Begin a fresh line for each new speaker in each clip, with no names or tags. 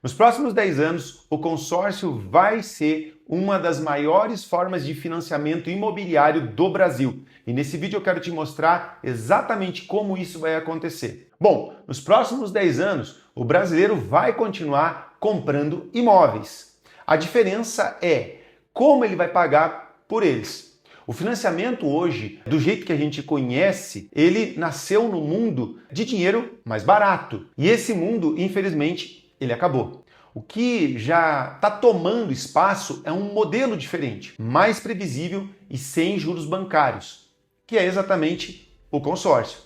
Nos próximos 10 anos, o consórcio vai ser uma das maiores formas de financiamento imobiliário do Brasil. E nesse vídeo eu quero te mostrar exatamente como isso vai acontecer. Bom, nos próximos 10 anos, o brasileiro vai continuar comprando imóveis. A diferença é como ele vai pagar por eles. O financiamento hoje, do jeito que a gente conhece, ele nasceu no mundo de dinheiro mais barato. E esse mundo, infelizmente, ele acabou. O que já está tomando espaço é um modelo diferente, mais previsível e sem juros bancários, que é exatamente o consórcio.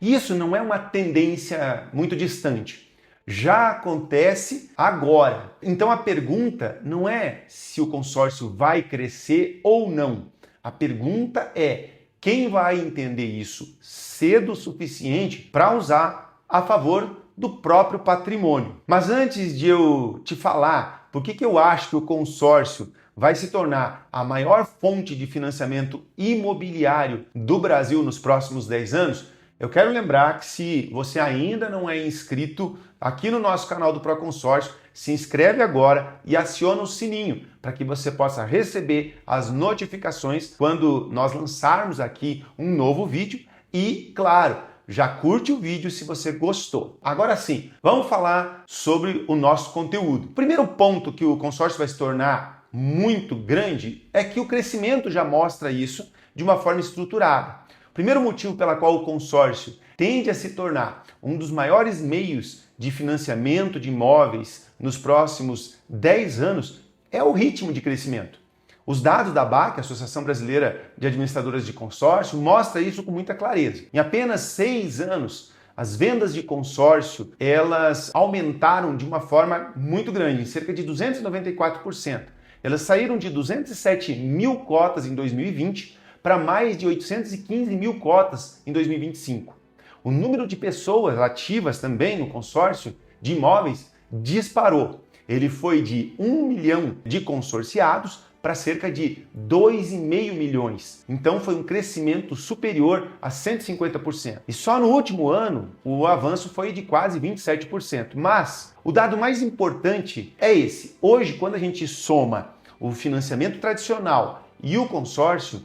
E isso não é uma tendência muito distante. Já acontece agora. Então a pergunta não é se o consórcio vai crescer ou não. A pergunta é quem vai entender isso cedo o suficiente para usar a favor do próprio patrimônio. Mas antes de eu te falar por que eu acho que o consórcio vai se tornar a maior fonte de financiamento imobiliário do Brasil nos próximos 10 anos, eu quero lembrar que se você ainda não é inscrito aqui no nosso canal do Proconsórcio, se inscreve agora e aciona o sininho para que você possa receber as notificações quando nós lançarmos aqui um novo vídeo e, claro, já curte o vídeo se você gostou. Agora sim, vamos falar sobre o nosso conteúdo. O primeiro ponto que o consórcio vai se tornar muito grande é que o crescimento já mostra isso de uma forma estruturada. O primeiro motivo pela qual o consórcio tende a se tornar um dos maiores meios de financiamento de imóveis nos próximos 10 anos é o ritmo de crescimento. Os dados da ABAC, Associação Brasileira de Administradoras de Consórcio, mostram isso com muita clareza. Em apenas 6 anos, as vendas de consórcio elas aumentaram de uma forma muito grande, em cerca de 294%. Elas saíram de 207 mil cotas em 2020 para mais de 815 mil cotas em 2025. O número de pessoas ativas também no consórcio de imóveis disparou. Ele foi de 1 milhão de consorciados para cerca de 2,5 milhões. Então foi um crescimento superior a 150%. E só no último ano o avanço foi de quase 27%. Mas o dado mais importante é esse. Hoje, quando a gente soma o financiamento tradicional e o consórcio,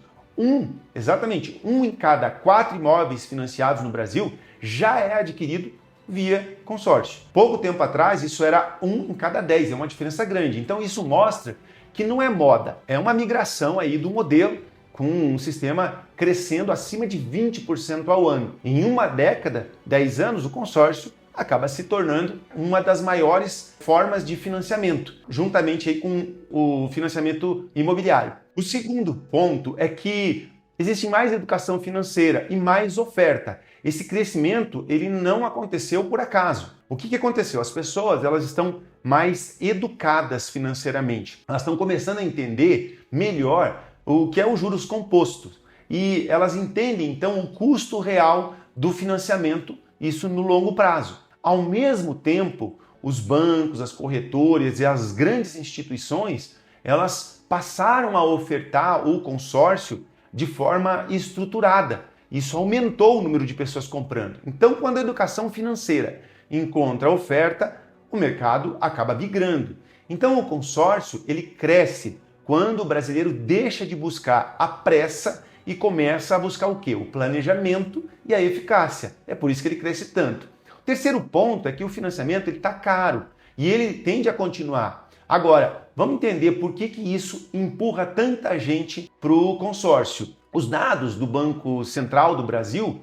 exatamente um em cada 4 imóveis financiados no Brasil já é adquirido via consórcio. Pouco tempo atrás isso era 1 em cada 10, é uma diferença grande. Então isso mostra que não é moda, é uma migração aí do modelo com um sistema crescendo acima de 20% ao ano. Em uma década, 10 anos, o consórcio acaba se tornando uma das maiores formas de financiamento, juntamente aí com o financiamento imobiliário. O segundo ponto é que existe mais educação financeira e mais oferta. Esse crescimento ele não aconteceu por acaso. O que aconteceu? As pessoas elas estão mais educadas financeiramente. Elas estão começando a entender melhor o que é os juros compostos. E elas entendem, então, o custo real do financiamento, isso no longo prazo. Ao mesmo tempo, os bancos, as corretoras e as grandes instituições, elas passaram a ofertar o consórcio de forma estruturada. Isso aumentou o número de pessoas comprando. Então, quando a educação financeira encontra a oferta, o mercado acaba migrando. Então, o consórcio ele cresce quando o brasileiro deixa de buscar a pressa e começa a buscar o quê? O planejamento e a eficácia. É por isso que ele cresce tanto. O terceiro ponto é que o financiamento está caro e ele tende a continuar. Agora, vamos entender por que isso empurra tanta gente para o consórcio. Os dados do Banco Central do Brasil,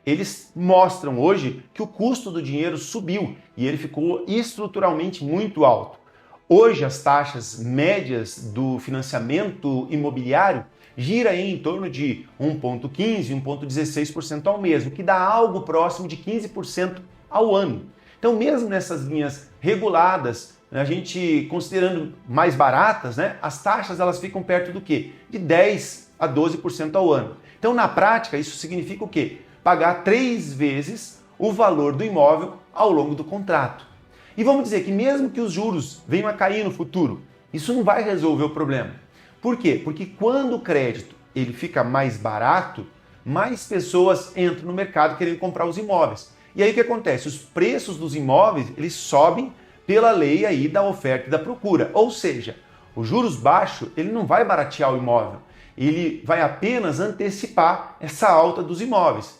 eles mostram hoje que o custo do dinheiro subiu e ele ficou estruturalmente muito alto. Hoje as taxas médias do financiamento imobiliário gira em torno de 1,15%, 1,16% ao mês, o que dá algo próximo de 15% ao ano. Então mesmo nessas linhas reguladas, a gente considerando mais baratas, as taxas elas ficam perto do quê? De 10% a 12% ao ano. Então, na prática, isso significa o quê? Pagar 3 vezes o valor do imóvel ao longo do contrato. E vamos dizer que mesmo que os juros venham a cair no futuro, isso não vai resolver o problema. Por quê? Porque quando o crédito ele fica mais barato, mais pessoas entram no mercado querendo comprar os imóveis. E aí o que acontece? Os preços dos imóveis eles sobem pela lei aí da oferta e da procura. Ou seja, os juros baixos, ele não vai baratear o imóvel, ele vai apenas antecipar essa alta dos imóveis.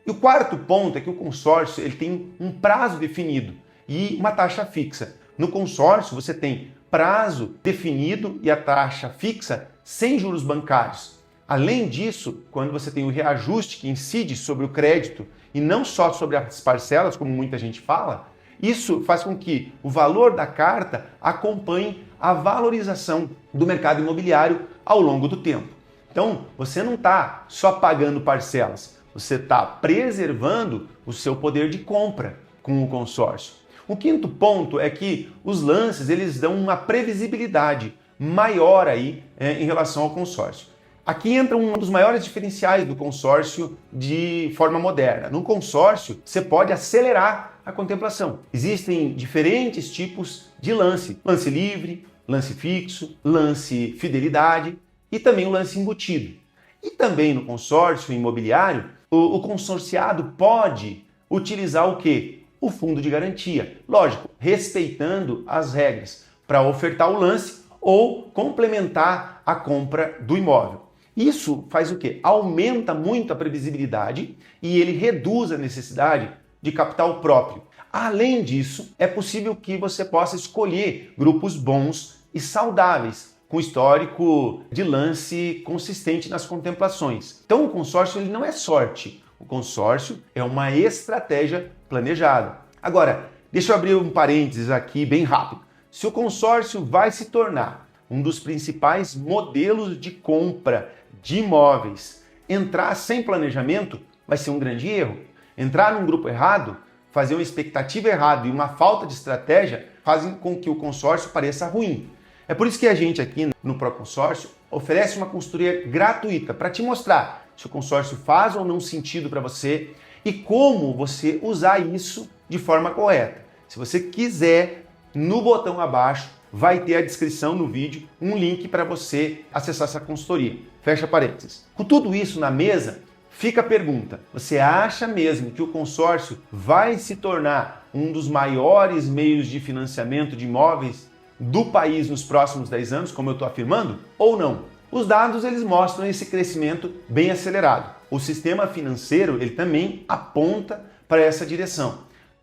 E o quarto ponto é que o consórcio ele tem um prazo definido e uma taxa fixa. No consórcio você tem prazo definido e a taxa fixa sem juros bancários. Além disso, quando você tem o reajuste que incide sobre o crédito e não só sobre as parcelas, como muita gente fala, isso faz com que o valor da carta acompanhe a valorização do mercado imobiliário ao longo do tempo. Então, você não está só pagando parcelas, você está preservando o seu poder de compra com o consórcio. O quinto ponto é que os lances eles dão uma previsibilidade maior aí em relação ao consórcio. Aqui entra um dos maiores diferenciais do consórcio de forma moderna. No consórcio, você pode acelerar a contemplação. Existem diferentes tipos de lance. Lance livre, lance fixo, lance fidelidade e também o lance embutido. E também no consórcio imobiliário, o consorciado pode utilizar o quê? O fundo de garantia. Lógico, respeitando as regras para ofertar o lance ou complementar a compra do imóvel. Isso faz o quê? Aumenta muito a previsibilidade e ele reduz a necessidade de capital próprio. Além disso, é possível que você possa escolher grupos bons e saudáveis, com histórico de lance consistente nas contemplações. Então o consórcio ele não é sorte, o consórcio é uma estratégia planejada. Agora, deixa eu abrir um parênteses aqui bem rápido. Se o consórcio vai se tornar um dos principais modelos de compra de imóveis, entrar sem planejamento vai ser um grande erro. Entrar num grupo errado, fazer uma expectativa errada e uma falta de estratégia fazem com que o consórcio pareça ruim. É por isso que a gente aqui no ProConsórcio oferece uma consultoria gratuita para te mostrar se o consórcio faz ou não sentido para você e como você usar isso de forma correta. Se você quiser, no botão abaixo vai ter a descrição no vídeo, um link para você acessar essa consultoria. Fecha parênteses. Com tudo isso na mesa, fica a pergunta: você acha mesmo que o consórcio vai se tornar um dos maiores meios de financiamento de imóveis do país nos próximos 10 anos, como eu estou afirmando, ou não? Os dados eles mostram esse crescimento bem acelerado. O sistema financeiro ele também aponta para essa direção.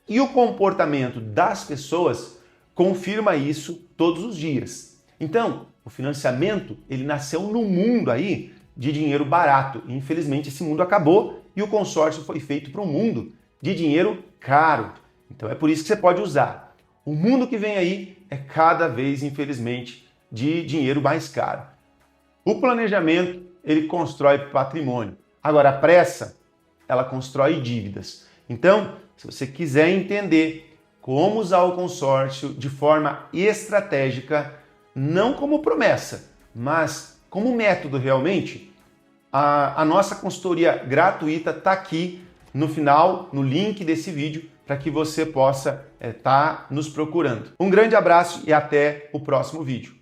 E o comportamento das pessoas confirma isso todos os dias. Então, o financiamento ele nasceu no mundo aí de dinheiro barato. Infelizmente, esse mundo acabou e o consórcio foi feito para um mundo de dinheiro caro. Então, é por isso que você pode usar. O mundo que vem aí é cada vez, infelizmente, de dinheiro mais caro. O planejamento, ele constrói patrimônio. Agora, a pressa, ela constrói dívidas. Então, se você quiser entender como usar o consórcio de forma estratégica, não como promessa, mas como método realmente, a nossa consultoria gratuita está aqui no final, no link desse vídeo, para que você possa estar nos procurando. Um grande abraço e até o próximo vídeo.